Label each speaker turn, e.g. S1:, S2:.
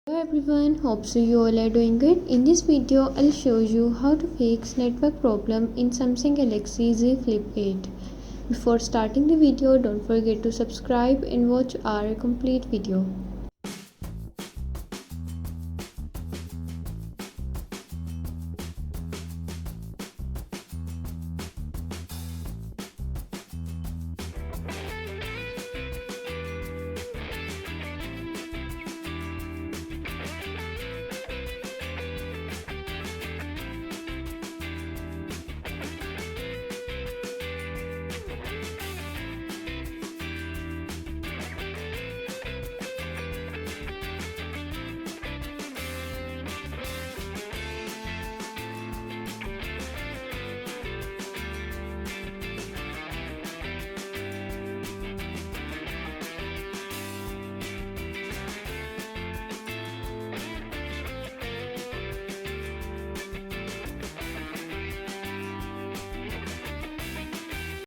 S1: Hello everyone, hope so you all are doing good. In this video, I'll show you how to fix network problem in Samsung Galaxy Z Flip 8. Before starting the video, don't forget to subscribe and watch our complete video.